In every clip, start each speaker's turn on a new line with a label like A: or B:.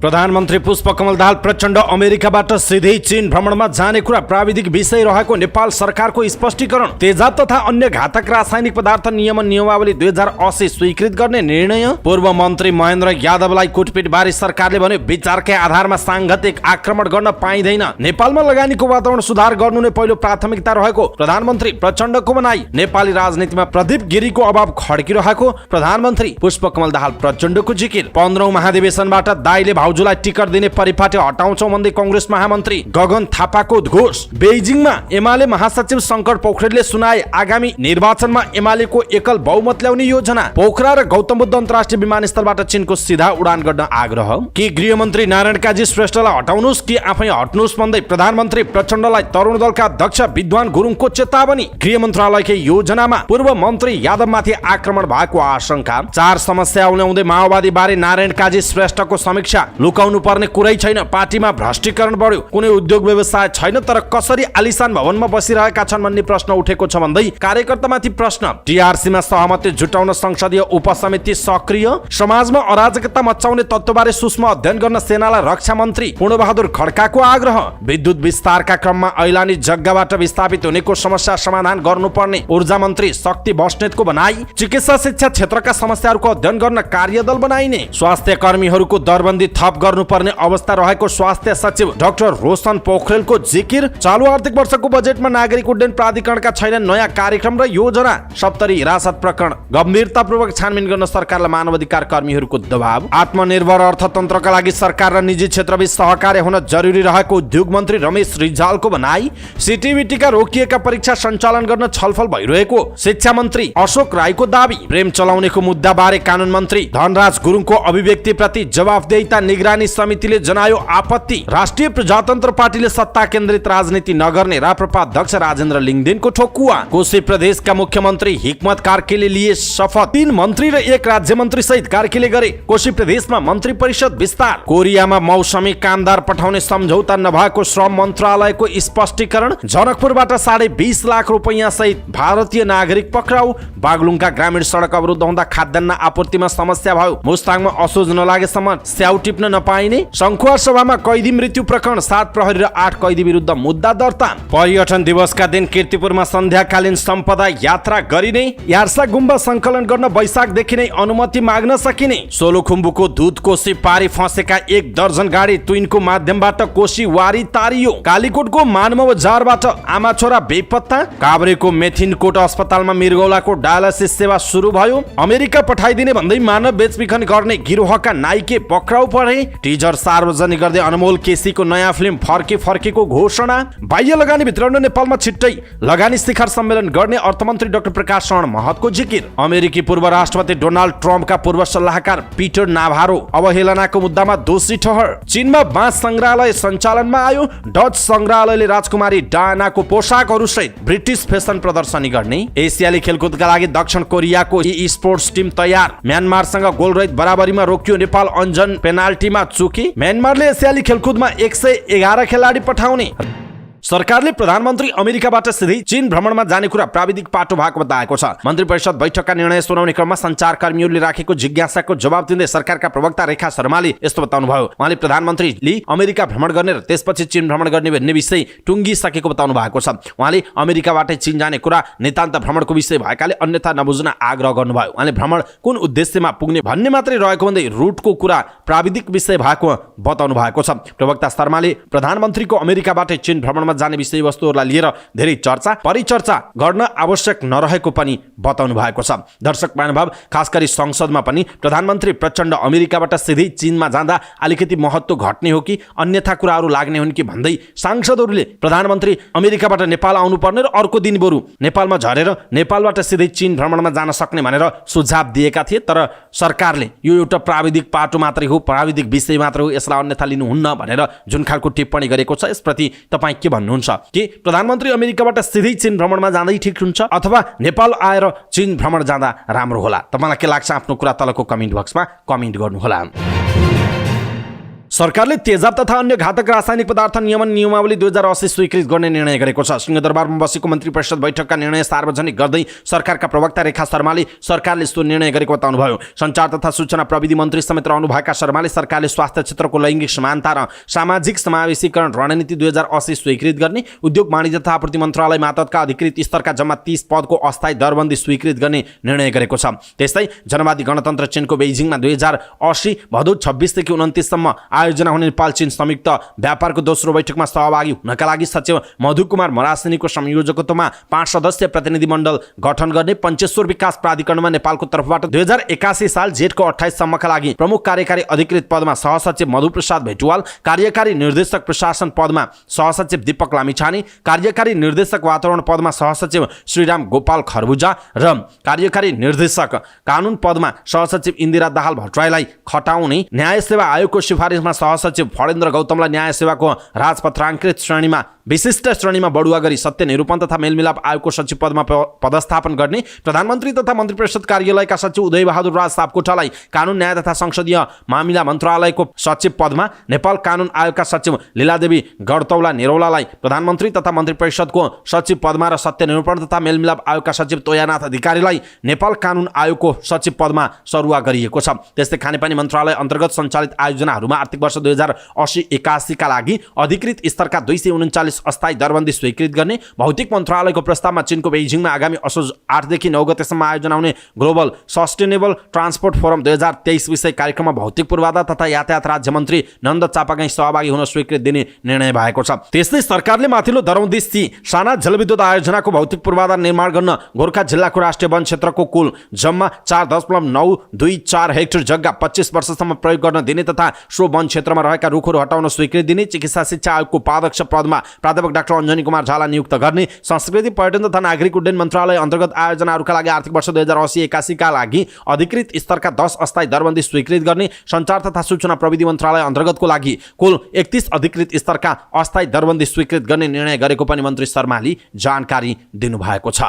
A: प्रधानमन्त्री पुष्पकमल दाहाल प्रचण्ड अमेरिकाबाट सिधै चीन भ्रमणमा जाने कुरा प्राविधिक विषय रहेको नेपाल सरकारको स्पष्टीकरण। तेजाब तथा अन्य घातक रासायनिक पदार्थ नियमन नियमावली 2080 स्वीकृत गर्ने निर्णय। पूर्व मन्त्री महेन्द्र यादवलाई कुटपिटबारे सरकारले भन्यो विचारकै आधारमा सांघातिक आक्रमण गर्न पाइँदैन। नेपालमा लगानीको वातावरण सुधार गर्नु नै पहिलो प्राथमिकता रहेको प्रधानमन्त्री प्रचण्डको भनाई। नेपाली राजनीतिमा प्रदीप गिरीको अभाव खड्किरहेको प्रधानमन्त्री पुष्पकमल दाहाल प्रचण्डको जिकिर। 15औं महाधिवेशनबाट दाइले भाउजूलाई टिकट दिने परिपाटी हटाउँछौ भन्दै कंग्रेस महामन्त्री गगन थापाको उद्घोष। बेइजिङमा एमाले महासचिव शंकर पोखरेलले सुनाए आगामी निर्वाचनमा एमालेको एकल बहुमत ल्याउने योजना। पोखरा र गौतम बुद्ध अन्तर्राष्ट्रिय विमानस्थलबाट चीनको सीधा उडान गर्न आग्रह। कि गृहमन्त्री नारायण काजी श्रेष्ठलाई हटाउनुस् कि आफै हट्नुस् भन्दै प्रधानमन्त्री प्रचण्डलाई तरुण दलका अध्यक्ष विद्वान गुरुङको चेतावनी। गृह मन्त्रालयकै योजनामा पूर्व मन्त्री यादवमाथि आक्रमण भएको आशंका। 4 समस्या उल्याउँदै माओवादी बारे नारायण काजी श्रेष्ठको समीक्षा। लुकाउनु पर्ने कुरै छैन, पार्टीमा भ्रष्टीकरण बढ्यो, कुनै उद्योग व्यवसाय छैन, तर कसरी आलिशान भवनमा बसिरहेका छन् भन्ने प्रश्न उठेको छ भन्दै कार्यकर्तामाथि प्रश्न। टीआरसीमा सहमति जुटाउन संसदीय उपसमिति सक्रिय। समाजमा अराजकता मचाउने तत्त्वबारे सूक्ष्म अध्ययन गर्न सेनालाई रक्षा मन्त्री पूर्णबहादुर खड्काको आग्रह। विद्युत विस्तारका क्रममा ऐलानी जग्गाबाट विस्थापित हुनेको समस्या समाधान गर्नुपर्ने ऊर्जा मन्त्री शक्ति बस्नेतको भनाई। चिकित्सा शिक्षा क्षेत्रका समस्याहरूको अध्ययन गर्न कार्यदल बनाइने। स्वास्थ्य कर्मीहरूको दरबन्दी थप गर्नुपर्ने अवस्था रहेको स्वास्थ्य सचिव डाक्टर रोशन पोखरेलको जिकिर। चालू आर्थिक वर्षको बजेटमा नागरिक उड्डयन प्राधिकरणका छैनन् नयाँ कार्यक्रम र योजना। सप्तरी हिरासत प्रकरण गम्भीरतापूर्वक छानबिन गर्न सरकारलाई मानवाधिकार कर्मीहरूको दबाव। आत्मनिर्भर अर्थतन्त्रका लागि सरकार र निजी क्षेत्रबीच सहकार्य हुन जरुरी रहेको उद्योग मन्त्री रमेश रिजालको भनाई। सिटिभिटीका रोकिएका परीक्षा सञ्चालन गर्न छलफल भइरहेको शिक्षा मन्त्री अशोक राईको दावी। प्रेम चलाउनेको मुद्दाबारे कानून मन्त्री धनराज गुरुङको अभिव्यक्तिप्रति जवाफदेहिता निगरानी समितिले जनायो आपत्ति। राष्ट्रिय प्रजातन्त्र पार्टीले सत्ता केन्द्रित राजनीति नगर्ने राप्रपा अध्यक्ष राजेन्द्र लिङदेनको ठोकुवा। कोशी प्रदेशका मुख्यमन्त्री हिक्मत कार्कीले लिए शपथ। 3 मन्त्री र 1 राज्य मन्त्री सहित कार्कीले गरे कोशी प्रदेशमा मन्त्री परिषद विस्तार। कोरियामा मौसमी कामदार पठाउने सम्झौता नभएको श्रम मन्त्रालयको स्पष्टीकरण। जनकपुरबाट 20.5 लाख रुपैयाँ सहित भारतीय नागरिक पक्राउ। बागलुङका ग्रामीण सडक अवरुद्ध हुँदा खाद्यान्न आपूर्तिमा समस्या भयो। मुस्ताङमा असोज नलागेसम्म स्याउ टिप्न नपाइने। शङ्खुवा सभामा कैदी मृत्यु प्रकरण 7 प्रहरी र 8 कैदी विरुद्ध मुद्दा दर्ता। पर्यटन दिवसका दिन कीर्तिपुरमा सन्ध्याकालीन सम्पदा यात्रा गरिने। यार्सा गुम्बा सङ्कलन गर्न वैशाखदेखि नै अनुमति माग्न सकिने। सोलुखुम्बुको दुध कोशी पारी फँसेका 1 दर्जन गाडी तुइनको माध्यमबाट कोशी वारी तारियो। कालीकोटको मानव बजारबाट आमा छोरा बेपत्ता। काभ्रेको मेथिनकोट अस्पतालमा मृगौलाको डायलासिस सेवा सुरु भयो। अमेरिका पठाइदिने भन्दै मानव बेचबिखन गर्ने गिरोहका नाइके पक्राउ परे। टिजर सार्वजनिक गर्दै अनमोल केसीको नयाँ फिल्म फर्केको घोषणा। बाह्य लगानी भित्राउन नेपालमा छिट्टै लगानी शिखर सम्मेलन गर्ने अर्थमन्त्री डाक्टर प्रकाश शरण महतको जिकिर। अमेरिकी पूर्व राष्ट्रपति डोनाल्ड ट्रम्पका पूर्व सल्लाहकार पीटर नाभारो अवहेलनाको मुद्दामा दोषी ठहर। चीनमा बाँस संग्रहालय सञ्चालनमा आयो। डच संग्रहालयले राजकुमारी डायनाको पोसाकहरू सहित ब्रिटिश फेसन प्रदर्शनी गर्ने। एसियाली खेलकुदका लागि दक्षिण कोरियाको स्पोर्ट्स टिम तयार। म्यानमारसँग गोलरहित बराबरीमा रोकियो नेपाल, अन्जन पेनाल्टीमा चुकी। म्यानमारले एसियाली खेलकुदमा 111 खेलाडी पठाउने। सरकारले प्रधानमन्त्री अमेरिकाबाट सिधै चीन भ्रमणमा जाने कुरा प्राविधिक पाटो भएको बताएको छ। मन्त्री परिषद बैठकका निर्णय सुनाउने क्रममा सञ्चारकर्मीहरूले राखेको जिज्ञासाको जवाब दिँदै सरकारका प्रवक्ता रेखा शर्माले यस्तो बताउनुभयो। उहाँले प्रधानमन्त्रीले अमेरिका भ्रमण गर्ने र त्यसपछि चीन भ्रमण गर्ने भन्ने विषय टुङ्गिसकेको बताउनु भएको छ। उहाँले अमेरिकाबाटै चीन जाने कुरा नितान्त भ्रमणको विषय भएकाले अन्यथा नबुझ्न आग्रह गर्नुभयो। उहाँले भ्रमण कुन उद्देश्यमा पुग्ने भन्ने मात्रै रहेको भन्दै रुटको कुरा प्राविधिक विषय भएको बताउनु भएको छ। प्रवक्ता शर्माले प्रधानमन्त्रीको अमेरिकाबाटै चीन भ्रमणमा जाने विषयवस्तुहरूलाई लिएर धेरै चर्चा परिचर्चा गर्न आवश्यक नरहेको पनि बताउनु भएको छ। दर्शक महानुभाव, खास गरी संसदमा पनि प्रधानमन्त्री प्रचण्ड अमेरिकाबाट सिधै चीनमा जाँदा अलिकति महत्त्व घट्ने हो कि अन्यथा कुराहरू लाग्ने हुन् कि भन्दै सांसदहरूले प्रधानमन्त्री अमेरिकाबाट नेपाल आउनुपर्ने र अर्को दिन बरु नेपालमा झरेर नेपालबाट सिधै चीन भ्रमणमा जान सक्ने भनेर सुझाव दिएका थिए। तर सरकारले यो एउटा प्राविधिक पाटो मात्रै हो, प्राविधिक विषय मात्र हो, यसलाई अन्यथा लिनुहुन्न भनेर जुन खालको टिप्पणी गरेको छ, यसप्रति तपाईँ के भन्नुहुन्छ? कि प्रधानमन्त्री अमेरिकाबाट सिधै चीन भ्रमणमा जाँदै ठिक हुन्छ अथवा नेपाल आएर चीन भ्रमण जाँदा राम्रो होला? तपाईलाई के लाग्छ? आफ्नो कुरा तलको कमेन्ट बक्समा कमेन्ट गर्नुहोला। सरकारले तेजाब तथा अन्य घातक रासायनिक पदार्थ नियमन नियमावली 2080 स्वीकृत गर्ने निर्णय गरेको छ। सिंहदरबारमा बसेको मन्त्री परिषद बैठकका निर्णय सार्वजनिक गर्दै सरकारका प्रवक्ता रेखा शर्माले सरकारले यस्तो निर्णय गरेको बताउनुभयो। सञ्चार तथा सूचना प्रविधि मन्त्री समेत रहनुभएका शर्माले सरकारले स्वास्थ्य क्षेत्रको लैङ्गिक समानता र सामाजिक समावेशीकरण रणनीति 2080 स्वीकृत गर्ने, उद्योग वाणिज्य तथा आपूर्ति मन्त्रालय मातहतका अधिकृत स्तरका जम्मा 30 पदको अस्थायी दरबन्दी स्वीकृत गर्ने निर्णय गरेको छ। त्यस्तै जनवादी गणतन्त्र चीनको बेइजिङमा 2080 भदौ 26 देखि 29 सम्म आयोजना हुने नेपाल चीन संयुक्त व्यापारको दोस्रो बैठकमा सहभागी हुनका लागि सचिव मधु कुमार मरासिनीको संयोजकत्वमा 5 सदस्यीय प्रतिनिधि मण्डल गठन गर्ने पञ्चेश्वर विकास प्राधिकरणमा नेपालको तर्फबाट 2081 साल जेठको 28 सम्मका लागि प्रमुख कार्यकारी अधिकृत पदमा सहसचिव मधु प्रसाद भेटुवाल, कार्यकारी निर्देशक प्रशासन पदमा सहसचिव दीपक लामिछाने, कार्यकारी निर्देशक वातावरण पदमा सहसचिव श्रीराम गोपाल खरबुजा र कार्यकारी निर्देशक कानुन पदमा सहसचिव इन्दिरा दाहाल भट्टराईलाई खटाउने, न्याय सेवा आयोगको सिफारिसमा सहसचिव फणेन्द्र गौतमलाई न्याय सेवाको राजपत्राङ्कृत श्रेणीमा विशिष्ट श्रेणीमा बढुवा गरी सत्य निरूपण तथा मेलमिलाप आयोगको सचिव पदमा पदस्थापन गर्ने, प्रधानमन्त्री तथा मन्त्री परिषद कार्यालयका सचिव उदय बहादुर राज सापकोटालाई कानुन न्याय तथा संसदीय मामिला मन्त्रालयको सचिव पदमा, नेपाल कानुन आयोगका सचिव लीलादेवी गढतौला निरौलालाई प्रधानमन्त्री तथा मन्त्री परिषदको सचिव पदमा र सत्य निरूपण तथा मेलमिलाप आयोगका सचिव तोयानाथ अधिकारीलाई नेपाल कानुन आयोगको सचिव पदमा सरुवा गरिएको छ। त्यस्तै खानेपानी मन्त्रालय अन्तर्गत सञ्चालित आयोजनाहरूमा आर्थिक वर्ष 2080-81 का लागि अधिकृत स्तरका 239 अस्थायी दरबन्दी स्वीकृत गर्ने, भौतिक मन्त्रालयको प्रस्तावमा चीनको बेइजिङमा आगामी असोज 8 देखि 9 गतेसम्म आयोजना हुने ग्लोबल सस्टेनेबल ट्रान्सपोर्ट फोरम 2023 विषय कार्यक्रममा भौतिक पूर्वाधार तथा यातायात राज्य मन्त्री नन्द चापागाई सहभागी हुन स्वीकृत दिने निर्णय भएको छ। त्यस्तै सरकारले माथिल्लो दरौन्दी साना जलविद्युत आयोजनाको भौतिक पूर्वाधार निर्माण गर्न गोर्खा जिल्लाको राष्ट्रिय वन क्षेत्रको कुल जम्मा 4.924 हेक्टर जग्गा 25 वर्षसम्म प्रयोग गर्न दिने तथा सो वन क्षेत्रमा रहेका रुखहरू हटाउन स्वीकृति दिने, चिकित्सा शिक्षा आयोगको उपाध्यक्ष पदमा प्राध्यापक डाक्टर अञ्जनी कुमार झाला नियुक्त गर्ने, संस्कृति पर्यटन तथा नागरिक उड्डयन मन्त्रालय अन्तर्गत आयोजनाहरूका लागि आर्थिक वर्ष 2080-81 का लागि अधिकृत स्तरका 10 अस्थायी दरबन्दी स्वीकृत गर्ने, सञ्चार तथा सूचना प्रविधि मन्त्रालय अन्तर्गतको लागि कुल 31 अधिकृत स्तरका अस्थायी दरबन्दी स्वीकृत गर्ने निर्णय गरेको पनि मन्त्री शर्माले जानकारी दिनुभएको छ।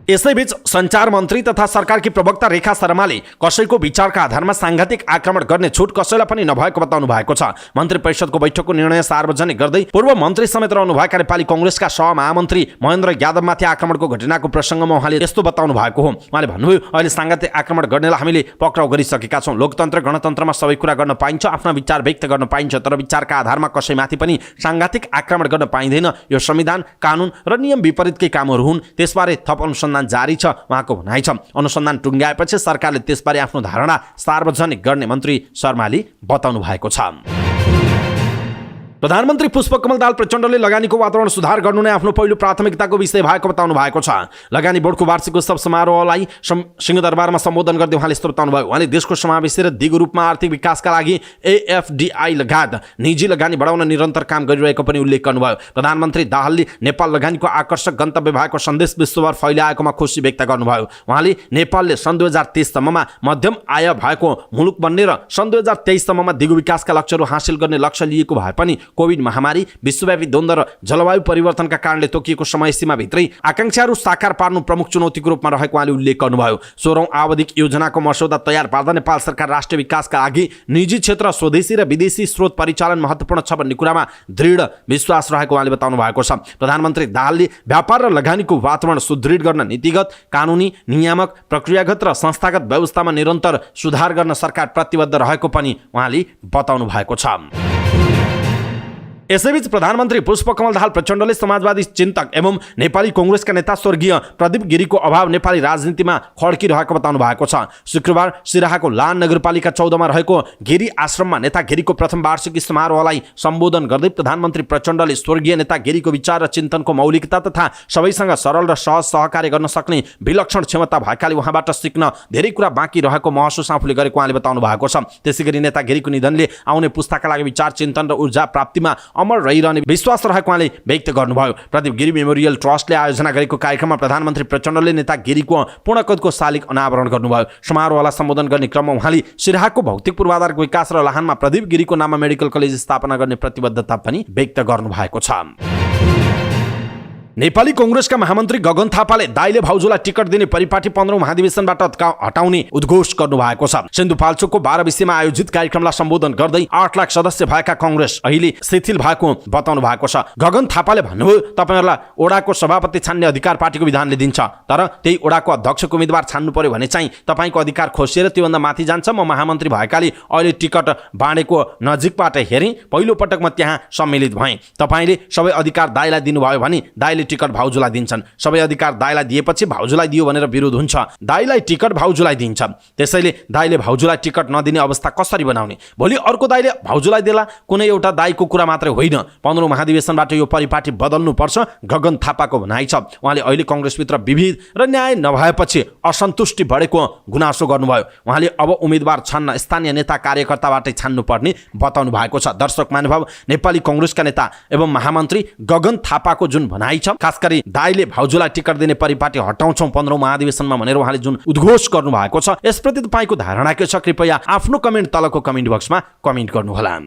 A: यसैबीच सञ्चार मन्त्री तथा सरकारकी प्रवक्ता रेखा शर्माले कसैको विचारका आधारमा सांघातिक आक्रमण गर्ने छुट कसैलाई पनि नभएको बताउनु भएको छ। मन्त्री परिषदको बैठकको निर्णय सार्वजनिक गर्दै पूर्व मन्त्री समेत रहनुभएका नेपाली कांग्रेसका सहमहामन्त्री महेन्द्र यादवमाथि आक्रमणको घटनाको प्रसङ्गमा उहाँले यस्तो बताउनु भएको हो। उहाँले भन्नुभयो, अहिले सांघातिक आक्रमण गर्नेलाई हामीले पक्राउ गरिसकेका छौँ। लोकतन्त्र गणतन्त्रमा सबै कुरा गर्न पाइन्छ, आफ्ना विचार व्यक्त गर्न पाइन्छ, तर विचारका आधारमा कसैमाथि पनि सांघातिक आक्रमण गर्न पाइँदैन। यो संविधान, कानुन र नियम विपरीतकै कामहरू हुन्। त्यसबारे थप अनुसन्धान जारी छ उहाँको भनाइ छ। अनुसन्धान टुङ्ग्याएपछि सरकारले त्यसबारे आफ्नो धारणा सार्वजनिक गर्ने मन्त्री शर्माले बताउनु भएको छ। प्रधानमन्त्री पुष्पकमल दाहाल प्रचण्डले लगानीको वातावरण सुधार गर्नु नै आफ्नो पहिलो प्राथमिकताको विषय भएको बताउनु भएको छ। लगानी बोर्डको वार्षिक उत्सव समारोहलाई सिंहदरबारमा सम्बोधन गर्दै उहाँले यस्तो बताउनु भयो। उहाँले देशको समावेशी र दिगो रूपमा आर्थिक विकासका लागि AFDI लगायत निजी लगानी बढाउन निरन्तर काम गरिरहेको पनि उल्लेख गर्नुभयो। प्रधानमन्त्री दाहालले नेपाल लगानीको आकर्षक गन्तव्य भएको सन्देश विश्वभर फैलाएकोमा खुसी व्यक्त गर्नुभयो। उहाँले नेपालले सन् 2030 सम्ममा मध्यम आय भएको मुलुक बन्ने र सन् 2023 सम्ममा दिगो विकासका लक्ष्यहरू हासिल गर्ने लक्ष्य लिएको भए पनि कोभिड महामारी, विश्वव्यापी द्वन्द्व र जलवायु परिवर्तनका कारणले तोकिएको समयसीमाभित्रै आकांक्षाहरू साकार पार्नु प्रमुख चुनौतीको रूपमा रहेको उहाँले उल्लेख गर्नुभयो। 16औं आवधिक योजनाको मस्यौदा तयार पार्दा नेपाल सरकार राष्ट्रिय विकासका लागि निजी क्षेत्र, स्वदेशी र विदेशी स्रोत परिचालन महत्त्वपूर्ण छ भन्ने कुरामा दृढ विश्वास रहेको उहाँले बताउनु भएको छ। प्रधानमन्त्री दाहालले व्यापार र लगानीको वातावरण सुदृढ गर्न नीतिगत, कानुनी, नियामक, प्रक्रियागत र संस्थागत व्यवस्थामा निरन्तर सुधार गर्न सरकार प्रतिबद्ध रहेको पनि उहाँले बताउनु भएको छ। यसैबीच प्रधानमन्त्री पुष्पकमल दाहाल प्रचण्डले समाजवादी चिन्तक एवं नेपाली कांग्रेसका नेता स्वर्गीय प्रदीप गिरीको अभाव नेपाली राजनीतिमा खड्किरहेको बताउनु भएको छ। शुक्रबार सिराहाको लान नगरपालिका 14 मा रहेको गिरी आश्रममा नेता गिरीको प्रथम वार्षिक समारोहलाई सम्बोधन गर्दै प्रधानमन्त्री प्रचण्डले स्वर्गीय नेता गिरीको विचार र चिन्तनको मौलिकता तथा सबैसँग सरल र सहज सहकार्य गर्न सक्ने विलक्षण क्षमता भएकाले उहाँबाट सिक्न धेरै कुरा बाँकी रहेको महसुस आफूले गरेको उहाँले बताउनु भएको छ। त्यसैगरी नेता गिरीको निधनले आउने पुस्ताका लागि विचार, चिन्तन र ऊर्जा प्राप्तिमा अमर रहिरहने विश्वास रहेको उहाँले व्यक्त गर्नुभयो। प्रदीप गिरी मेमोरियल ट्रस्टले आयोजना गरेको कार्यक्रममा प्रधानमन्त्री प्रचण्डले नेता गिरीको पूर्णकदको शालिग अनावरण गर्नुभयो। समारोहलाई सम्बोधन गर्ने क्रममा उहाँले सिराहाको भौतिक पूर्वाधारको विकास र लाहानमा प्रदीप गिरीको नाममा मेडिकल कलेज स्थापना गर्ने प्रतिबद्धता पनि व्यक्त गर्नुभएको छ। नेपाली कांग्रेसका महामन्त्री गगन थापाले दाइले भाउजूलाई टिकट दिने परिपाटी 15औं महाधिवेशनबाट हटाउने उद्घोष गर्नु भएको छ। सिन्धुपाल्चोकको 12 विषयमा आयोजित कार्यक्रमलाई सम्बोधन गर्दै 8 लाख सदस्य भएका कांग्रेस अहिले शिथिल भएको बताउनु भएको छ। गगन थापाले भन्नुभयो, तपाईहरुलाई ओडाको सभापति छान्ने अधिकार पार्टीको विधानले दिन्छ, तर त्यही ओडाको अध्यक्षको उम्मेदवार छान्नु पर्यो भने चाहिँ तपाईको अधिकार खोसिएर त्योभन्दा माथि जान्छ। म महामन्त्री भएकाले अहिले टिकट बाँडेको नजिकबाट हेरेँ, पहिलो पटक म त्यहाँ सम्मिलित भएँ। तपाईले सबै अधिकार दाइलाई दिनुभयो भने दाइले टिकट भाउजूलाई दिन्छन्, सबै अधिकार दाइलाई दिएपछि भाउजूलाई दियो भनेर विरोध हुन्छ। दाइलाई टिकट भाउजूलाई दिन्छ, त्यसैले दाइले भाउजूलाई टिकट नदिने अवस्था कसरी बनाउने? भोलि अर्को दाइले भाउजूलाई देला। कुनै एउटा दाइको कुरा मात्रै होइन, 15औं महाधिवेशनबाट यो परिपाटी बदल्नु पर्छ, गगन थापाको भनाइ छ। उहाँले अहिले कांग्रेसभित्र विभेद र न्याय नभएपछि असन्तुष्टि बढेको गुनासो गर्नुभयो। उहाँले अब उम्मेदवार छान्न स्थानीय नेता कार्यकर्ताबाटै छान्नुपर्ने बताउनु भएको छ। दर्शक महानुभाव, नेपाली कांग्रेसका नेता एवं महामन्त्री गगन थापाको जुन भनाइ छ, खास गरी दाइले भाउजूलाई टिकट दिने परिपाटी हटाउँछौं 15औं महाधिवेशनमा भनेर उहाँले जुन उद्घोष गर्नु भएको छ, यसप्रति तपाईको धारणा के छ? कृपया आफ्नो कमेन्ट तलको कमेन्ट बक्समा कमेन्ट गर्नुहोला।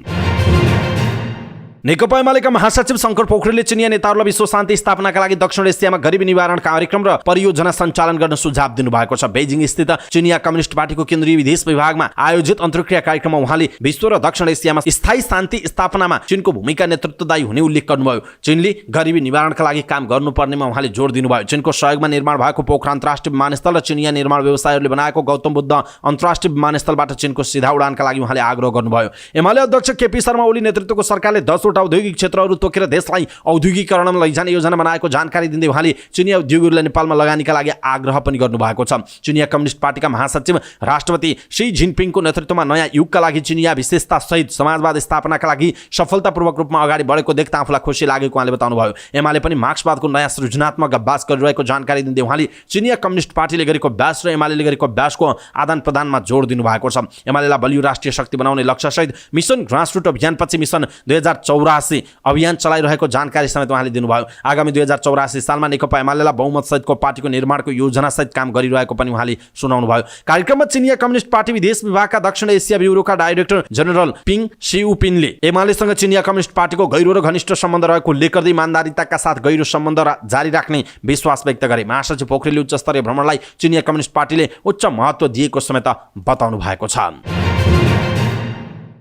A: नेकपा एमालेका महासचिव शंकर पोखरेलले चिनिया नेताहरूलाई विश्व शान्ति स्थापनाका लागि दक्षिण एसियामा गरिबी निवारण कार्यक्रम र परियोजना सञ्चालन गर्न सुझाव दिनुभएको छ। बेजिङ स्थित चिनिया कम्युनिस्ट पार्टीको केन्द्रीय विदेश विभागमा आयोजित अन्तर्क्रिया कार्यक्रममा उहाँले विश्व र दक्षिण एसियामा स्थायी शान्ति स्थापनामा चीनको भूमिका नेतृत्वदायी हुने उल्लेख गर्नुभयो। चीनले गरिबी निवारणका लागि काम गर्नुपर्नेमा उहाँले जोड दिनुभयो। चीनको सहयोगमा निर्माण भएको पोखरा अन्तर्राष्ट्रिय विमानस्थल र चिनिया निर्माण व्यवसायीहरूले बनाएको गौतम बुद्ध अन्तर्राष्ट्रिय विमानस्थलबाट चीनको सीधा उडानका लागि उहाँले आग्रह गर्नुभयो। एमाले अध्यक्ष केपी शर्मा ओली नेतृत्वको सरकारले 10 औद्योगिक क्षेत्रहरू तोकेर देशलाई औद्योगिकरणमा लैजाने योजना बनाएको जानकारी दिँदै उहाँले चिनिया उद्योगीहरूलाई नेपालमा लगानीका लागि आग्रह पनि गर्नुभएको छ। चिनिया कम्युनिस्ट पार्टीका महासचिव राष्ट्रपति शी जिनपिङको नेतृत्वमा नयाँ युगका लागि चिनिया विशेषता सहित समाजवाद स्थापनाका लागि सफलतापूर्वक रूपमा अगाडि बढेको देख्दा आफूलाई खुसी लागेको उहाँले बताउनुभयो। एमाले पनि मार्क्सवादको नयाँ सृजनात्मक अभ्यास गरिरहेको जानकारी दिँदै उहाँले चिनिया कम्युनिस्ट पार्टीले गरेको अभ्यास र एमाले गरेको अभ्यासको आदान प्रदानमा जोड दिनुभएको छ। एमालेलाई बलियो राष्ट्रिय शक्ति बनाउने लक्ष्यसहित मिसन ग्रासरुट अभियानपछि मिसन 2084 अभियान चलाइरहेको जानकारी समेत उहाँले दिनुभयो। आगामी 2084 सालमा नेकपा एमालेलाई बहुमत सहितको पार्टीको निर्माणको योजना सहित काम गरिरहेको पनि उहाँले सुनाउनु भयो। कार्यक्रममा चिनिया कम्युनिस्ट पार्टी विदेश विभागका दक्षिण एसिया ब्युरोका डाइरेक्टर जनरल पिङ सिउपिनले एमालेसँग चिनिया कम्युनिस्ट पार्टीको गहिरो र घनिष्ठ सम्बन्ध रहेको उल्लेख गर्दै इमानदारीताका साथ गहिरो सम्बन्ध जारी राख्ने विश्वास व्यक्त गरे। महासचिव पोखरेलले उच्च स्तरीय भ्रमणलाई चिनिया कम्युनिस्ट पार्टीले उच्च महत्त्व दिएको समेत बताउनु भएको छ।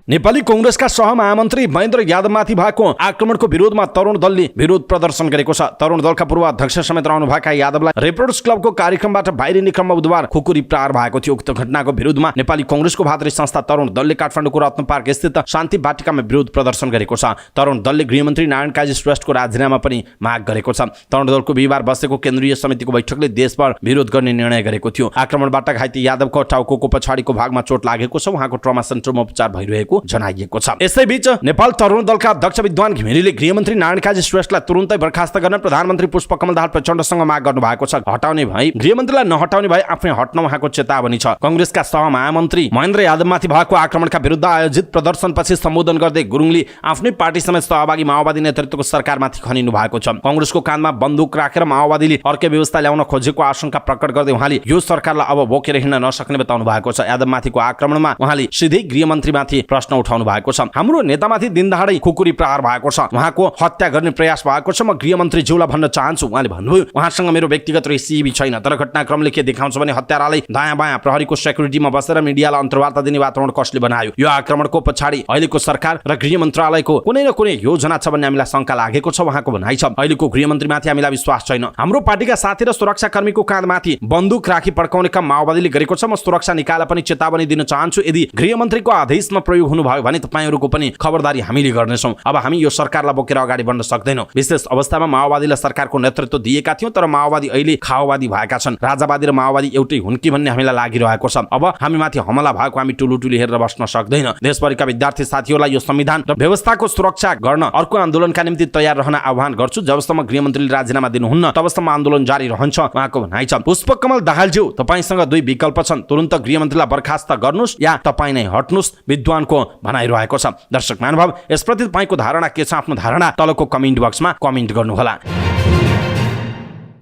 A: नेपाली कांग्रेसका सहमहामन्त्री महेन्द्र यादवमाथि भएको आक्रमणको विरोधमा तरुण दलले विरोध प्रदर्शन गरेको छ। तरुण दलका पूर्व अध्यक्ष समेत रहनुभएका यादवलाई रेपोर्टर्स क्लबको कार्यक्रमबाट बाहिरिने क्रममा बुधबार खुकुरी प्रहार भएको थियो। उक्त घटनाको विरोधमा नेपाली कांग्रेसको भातृ संस्था तरुण दलले काठमाडौँको रत्न पार्क स्थित शान्ति बाटिकामा विरोध प्रदर्शन गरेको छ। तरुण दलले गृहमन्त्री नारायण काजी श्रेष्ठको राजीनामा पनि माग गरेको छ। तरुण दलको बिहिबार बसेको केन्द्रीय समितिको बैठकले देशभर विरोध गर्ने निर्णय गरेको थियो। आक्रमणबाट घाइते यादवको टाउको पछाडिको भागमा चोट लागेको छ। उहाँको ट्रमा सेन्टरमा उपचार भइरहेको जनाइएको छ। यसैबीच नेपाल तरुण दलका अध्यक्ष विद्वान घिमिरेले गृहमन्त्री नारायण काजी श्रेष्ठलाई तुरुन्तै बर्खास्त गर्न प्रधानमन्त्री पुष्पकमल दाहाल प्रचण्डसँग माग गर्नु भएको छ। हटाउने भए गृहमन्त्रीलाई नहटाउने भए आफै हट्न उहाँको चेतावनी छ। कांग्रेसका सहमहामन्त्री महेन्द्र यादवमाथि भएको आक्रमणका विरुद्ध आयोजित प्रदर्शनपछि सम्बोधन गर्दै गुरुङले आफ्नै पार्टी समेत सहभागी माओवादी नेतृत्वको सरकारमाथि खनिनु भएको छ। कांग्रेसको काँधमा बन्दुक राखेर माओवादीले अर्कै व्यवस्था ल्याउन खोजेको आशंका प्रकट गर्दै उहाँले यो सरकारलाई अब बोकेर हिँड्न नसक्ने बताउनु भएको छ। यादवमाथिको आक्रमणमा उहाँले सिधै गृहमन्त्रीमाथि प्रश्न उठाउनु भएको छ। हाम्रो नेतामाथि दिनदहाडै खुकुरी प्रहार भएको छ, उहाँको हत्या गर्ने प्रयास भएको छ। म गृहमन्त्रीज्यूलाई भन्न चाहन्छु, उहाँले भन्नुभयो, उहाँसँग मेरो व्यक्तिगत रेसिपी छैन, तर घटनाक्रमले के देखाउँछ भने हत्यारालाई दायाँ बायाँ प्रहरीको सेक्युरिटीमा बसेर मिडियालाई अन्तर्वार्ता दिने वातावरण कसले बनायो? यो आक्रमणको पछाडि अहिलेको सरकार र गृह मन्त्रालयको कुनै न कुनै योजना छ भन्ने हामीलाई शंका लागेको छ। उहाँको भनाइ छ, अहिलेको गृहमन्त्रीमाथि हामीलाई विश्वास छैन। हाम्रो पार्टीका साथी र सुरक्षाकर्मीको काँधमाथि बन्दुक राखी पड्काउने काम माओवादीले गरेको छ। म सुरक्षा निकायलाई पनि चेतावनी दिन चाहन्छु, यदि गृहमन्त्रीको आदेशमा प्रयोग हुनुभयो भने तपाईहरुको पनि खबरदारी हामीले गर्नेछौँ। अब हामी यो सरकारलाई बोकेर अगाडि बढ्न सक्दैनौँ। विशेष अवस्थामा माओवादीलाई सरकारको नेतृत्व दिएका थियौँ, तर माओवादी अहिले खाओवादी भएका छन्। राजावादी र माओवादी एउटै हुन् कि भन्ने हामीलाई लागिरहेको छ। अब हामीमाथि हमला भएको हामी टुलुटुली हेरेर बस्न सक्दैन। देशभरिका विद्यार्थी साथीहरूलाई यो संविधान र व्यवस्थाको सुरक्षा गर्न अर्को आन्दोलनका निम्ति तयार रहन आह्वान गर्छु। जबसम्म गृहमन्त्रीले राजीनामा दिनुहुन्न तबसम्म आन्दोलन जारी रहन्छ, उहाँको भनाइ छ। पुष्पकमल दाहालज्यू, तपाईसँग दुई विकल्प छन्, तुरुन्त गृहमन्त्रीलाई बर्खास्त गर्नुस् या तपाईँ नै हट्नुस्, विद्वानको भनाइरहेको छ। दर्शक महानुभाव, यसप्रति तपाईँको धारणा के छ? आफ्नो धारणा तलको कमेन्ट बक्समा कमेन्ट गर्नुहोला।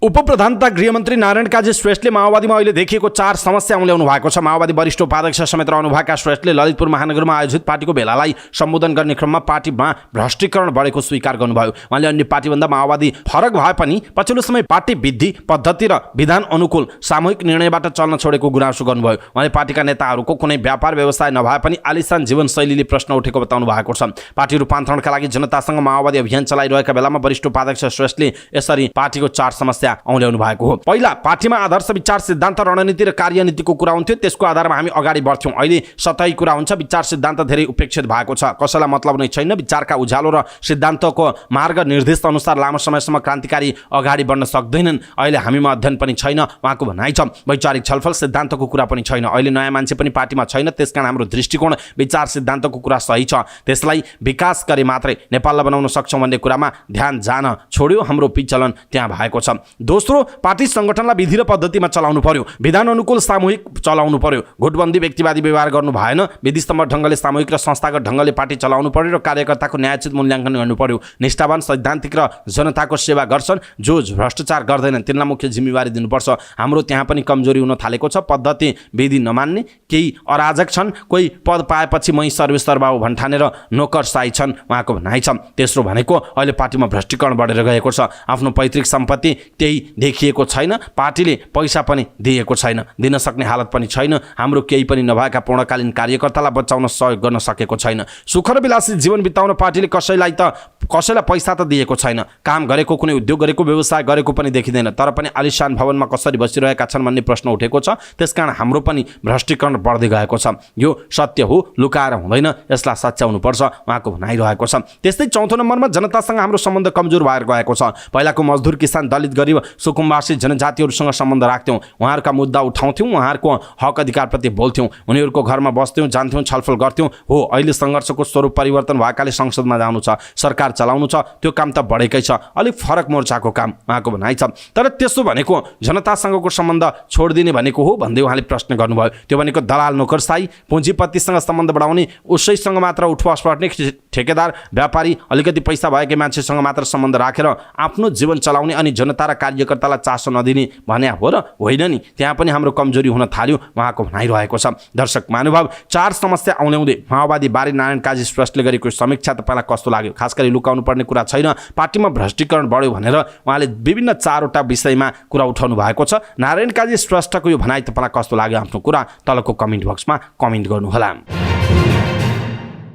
A: उपप्रधान तथा गृहमन्त्री नारायण काजी श्रेष्ठले माओवादीमा अहिले देखिएको 4 समस्या उल्याउनु भएको छ। माओवादी वरिष्ठ उपाध्यक्ष समेत रहनुभएका श्रेष्ठले ललितपुर महानगरमा आयोजित पार्टीको भेलालाई सम्बोधन गर्ने क्रममा पार्टीमा भ्रष्टीकरण बढेको स्वीकार गर्नुभयो। उहाँले अन्य पार्टीभन्दा माओवादी फरक भए पनि पछिल्लो समय पार्टी विधि पद्धति र विधान अनुकूल सामूहिक निर्णयबाट चल्न छोडेको गुनासो गर्नुभयो। उहाँले पार्टीका नेताहरूको कुनै व्यापार व्यवसाय नभए पनि आलिशान जीवनशैलीले प्रश्न उठेको बताउनु भएको छ। पार्टी रूपान्तरणका लागि जनतासँग माओवादी अभियान चलाइरहेका बेलामा वरिष्ठ उपाध्यक्ष श्रेष्ठले यसरी पार्टीको 4 समस्या औल्याउनु भएको हो। पहिला पार्टीमा आदर्श विचार सिद्धान्त रणनीति र कार्यनीतिको कुरा हुन्थ्यो, त्यसको आधारमा हामी अगाडि बढ्थ्यौं। अहिले सतही कुरा हुन्छ, विचार सिद्धान्त धेरै उपेक्षित भएको छ। कसैलाई मतलब नै छैन। विचारका उज्यालो र सिद्धान्तको मार्ग निर्देश अनुसार लामो समयसम्म क्रान्तिकारी अगाडि बढ्न सक्दैनन्। अहिले हामीमा अध्ययन पनि छैन उहाँको भनाइ छ। वैचारिक छलफल सिद्धान्तको कुरा पनि छैन। अहिले नयाँ मान्छे पनि पार्टीमा छैन, त्यसकारण हाम्रो दृष्टिकोण विचार सिद्धान्तको कुरा सही छ, त्यसलाई विकास गरे मात्रै नेपाललाई बनाउन सक्छौं भन्ने कुरामा ध्यान जान छोड्यो। हाम्रो विचलन त्यहाँ भएको छ। दोस्रो, पार्टी संगठनलाई विधि र पद्धतिमा चलाउनु पर्यो, विधान अनुकूल सामूहिक चलाउनु पर्यो। घुटबन्दी व्यक्तिवादी व्यवहार गर्नु भएन। विधिस्तम्भ ढङ्गले सामूहिक र संस्थागत ढङ्गले पार्टी चलाउनु पर्यो र कार्यकर्ताको न्यायोचित मूल्याङ्कन गर्नु पर्यो। निष्ठावान सैद्धान्तिक र जनताको सेवा गर्छन्, जो भ्रष्टाचार गर्दैनन् तिनलाई मुख्य जिम्मेवारी दिनुपर्छ। हाम्रो त्यहाँ पनि कमजोरी हुन थालेको छ। पद्धति विधि नमान्ने केही अराजक छन्, कोही पद पाएपछि मै सर्वेश्वर बाबु भन्ठानेर नोकरसाही छन् उहाँको भनाइ छ। तेस्रो भनेको अहिले पार्टीमा भ्रष्टीकरण बढेर गएको छ। आफ्नो पैतृक सम्पत्ति त्यही देखिएको छैन, पार्टीले पैसा पनि दिएको छैन, दिन सक्ने हालत पनि छैन। हाम्रो केही पनि नभएका पूर्णकालीन कार्यकर्तालाई बचाउन सहयोग गर्न सकेको छैन। सुख र विलासी जीवन बिताउन पार्टीले कसैलाई पैसा त दिएको छैन। काम गरेको, कुनै उद्योग गरेको, व्यवसाय गरेको पनि देखिँदैन। तर पनि आलिशान भवनमा कसरी बसिरहेका छन् भन्ने प्रश्न उठेको छ। त्यसकारण हाम्रो पनि भ्रष्टीकरण बढ्दै गएको छ। यो सत्य हो, लुकाएर हुँदैन, यसलाई सच्याउनु पर्छ उहाँको भनाइरहेको छ। त्यस्तै चौथो नम्बरमा जनतासँग हाम्रो सम्बन्ध कमजोर भएर गएको छ। पहिलाको मजदुर, किसान, दलित, गरिब, सुकुम्बासी जनजातिहरूसँग सम्बन्ध राख्थ्यौँ, उहाँहरूका मुद्दा उठाउँथ्यौँ, उहाँहरूको हक अधिकारप्रति बोल्थ्यौँ, उनीहरूको घरमा बस्थ्यौँ, जान्थ्यौँ, छलफल गर्थ्यौँ। हो, अहिले सङ्घर्षको स्वरूप परिवर्तन भएकाले संसदमा जानु छ, सरकार चलाउनु छ, त्यो काम त बढेकै छ, अलिक फरक मोर्चाको काम उहाँको भनाइ छ। तर त्यसो भनेको जनतासँगको सम्बन्ध छोडिदिने भनेको हो भन्दै उहाँले प्रश्न गर्नुभयो। त्यो भनेको दलाल नोकरसाही, पुँजीपतिसँग सम्बन्ध बढाउने, उसैसँग मात्र उठवास पर्ने, ठेकेदार, व्यापारी, अलिकति पैसा भएकै मान्छेसँग मात्र सम्बन्ध राखेर आफ्नो जीवन चलाउने अनि जनता र कार्यकर्तालाई चासो नदिने भने हो र होइन नि? त्यहाँ पनि हाम्रो कमजोरी हुन थाल्यो उहाँको भनाइरहेको छ। दर्शक महानुभाव, 4 समस्या औल्याउँदै माओवादी बारे नारायण काजी श्रेष्ठले गरेको समीक्षा तपाईँलाई कस्तो लाग्यो? खास गरी लुकाउनु पर्ने कुरा छैन, पार्टीमा भ्रष्टीकरण बढ्यो भनेर उहाँले विभिन्न 4वटा विषयमा कुरा उठाउनु भएको छ। नारायण काजी श्रेष्ठको यो भनाइ तपाईँलाई कस्तो लाग्यो? आफ्नो कुरा तलको कमेन्ट बक्समा कमेन्ट गर्नुहोला।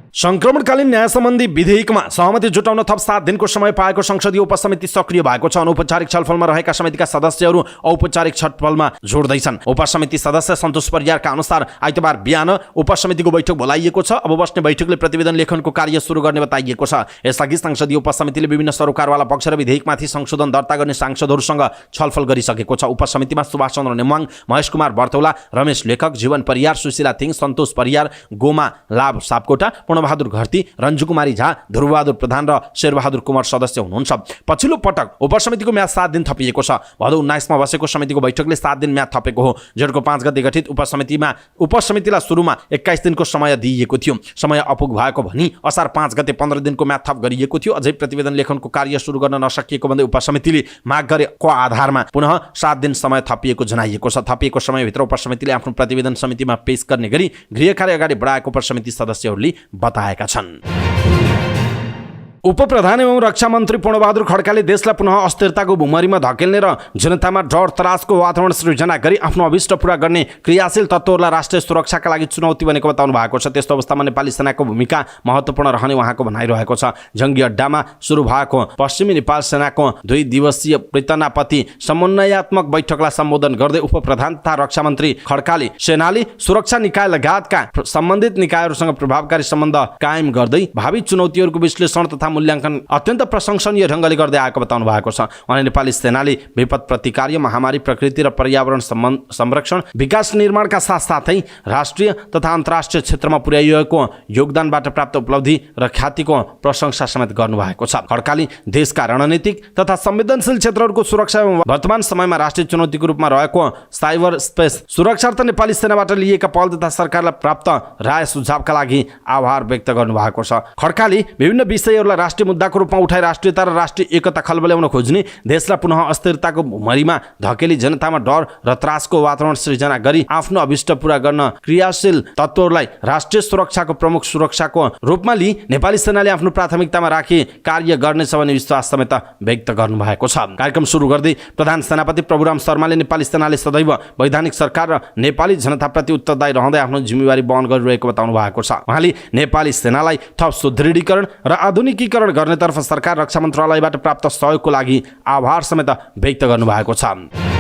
A: संक्रमणकालीन न्याय सम्बन्धी विधेयकमा सहमति जुटाउन थप 7 दिनको समय पाएको संसदीय उपसमिति सक्रिय भएको छ। अनौपचारिक छलफलमा रहेका समितिका सदस्यहरू औपचारिक छलफलमा जोड्दैछन्। उपसमिति सदस्य सन्तोष परियारका अनुसार आइतबार बिहान उपसमितिको बैठक बोलाइएको छ। अब बस्ने बैठकले प्रतिवेदन लेखनको कार्य सुरु गर्ने बताइएको छ। यसअघि संसदीय उपसमितिले विभिन्न सरोकारवाला पक्ष र विधेयकमाथि संशोधन दर्ता गर्ने सांसदहरूसँग छलफल गरिसकेको छ। उपसमितिमा सुभाष चन्द्र नेमाङ, महेश कुमार बर्तौला, रमेश लेखक, जीवन परियार, सुशीला थिङ, सन्तोष परियार, गोमा लाभ सापकोटा, बहादुर घरती, रञ्जु कुमारी झा, ध्रुवबहादुर प्रधान र शेरबहादुर कुमार सदस्य हुनुहुन्छ। पछिल्लो पटक उपसमितिको म्याद 7 दिन थपिएको छ। भदौ 19 मा बसेको समितिको बैठकले 7 दिन म्याद थपेको हो। जेठको 5 गते गठित उपसमितिलाई सुरुमा 21 दिनको समय दिइएको थियो। समय अपुग भएको भनी असार 5 गते 15 दिनको म्याद थप गरिएको थियो। अझै प्रतिवेदन लेखनको कार्य सुरु गर्न नसकिएको भन्दै उपसमितिले माग गरेको आधारमा पुनः 7 दिन समय थपिएको जनाइएको छ। थपिएको समयभित्र उपसमितिले आफ्नो प्रतिवेदन समितिमा पेश गर्ने गरी गृह कार्य अगाडि बढाएको उपसमिति सदस्यहरूले बताएका छन्। उपप्रधान एवं रक्षा मन्त्री पूर्णबहादुर खड्काले देशलाई पुनः अस्थिरताको भुमरीमा धकेल्ने र जनतामा डर त्रासको वातावरण सृजना गरी आफ्नो अभिष्ट पूरा गर्ने क्रियाशील तत्त्वहरूलाई राष्ट्रिय सुरक्षाका लागि चुनौती बनेको बताउनु भएको छ। त्यस्तो अवस्थामा नेपाली सेनाको भूमिका महत्त्वपूर्ण रहने उहाँको भनाइरहेको छ। जङ्गी अड्डामा सुरु भएको पश्चिमी नेपाल सेनाको 2 दिवसीय प्रेतनापति समन्वयात्मक बैठकलाई सम्बोधन गर्दै उपप्रधान तथा रक्षा मन्त्री खड्काले सेनाले सुरक्षा निकाय लगायतका सम्बन्धित निकायहरूसँग प्रभावकारी सम्बन्ध कायम गर्दै भावी चुनौतीहरूको विश्लेषण तथा मूल्याङ्कन अत्यन्त प्रशंसनीय ढङ्गले गर्दै आएको बताउनु भएको छ। उहाँले नेपाली सेनाले विपद प्रतिकार, महामारी, प्रकृति र पर्यावरण संरक्षण, विकास निर्माणका साथसाथै राष्ट्रिय तथा अन्तर्राष्ट्रिय क्षेत्रमा पुर्याइएको योगदानबाट प्राप्त उपलब्धि र ख्यातिको प्रशंसा समेत गर्नुभएको छ। खड्काले देशका रणनीतिक तथा संवेदनशील क्षेत्रहरूको सुरक्षा एवं वर्तमान समयमा राष्ट्रिय चुनौतीको रूपमा रहेको साइबर स्पेस सुरक्षा र नेपाली सेनाबाट लिएका पहल तथा सरकारलाई प्राप्त राय सुझावका लागि आभार व्यक्त गर्नुभएको छ। खड्काले विभिन्न विषयहरूलाई राष्ट्रिय मुद्दाको रूपमा उठाई राष्ट्रियता र राष्ट्रिय एकता खलबल्याउन खोज्ने, देशलाई पुनः अस्थिरताको भुमरीमा धकेली जनतामा डर र त्रासको वातावरण सृजना गरी आफ्नो अभिष्ट पूरा गर्न क्रियाशील तत्त्वहरूलाई राष्ट्रिय सुरक्षाको प्रमुख सुरक्षाको रूपमा लिई नेपाली सेनाले आफ्नो प्राथमिकतामा राखी कार्य गर्नेछ भन्ने विश्वास समेत व्यक्त गर्नुभएको छ। कार्यक्रम सुरु गर्दै प्रधान सेनापति प्रभुराम शर्माले नेपाली सेनाले सदैव वैधानिक सरकार र नेपाली जनताप्रति उत्तरदायी रहँदै आफ्नो जिम्मेवारी वहन गरिरहेको बताउनु भएको छ। उहाँले नेपाली सेनालाई थप सुदृढीकरण र आधुनिकीकरण गर्नेतर्फ सरकार रक्षा मन्त्रालयबाट प्राप्त सहयोगको लागि आभार समेत व्यक्त गर्नुभएको छ।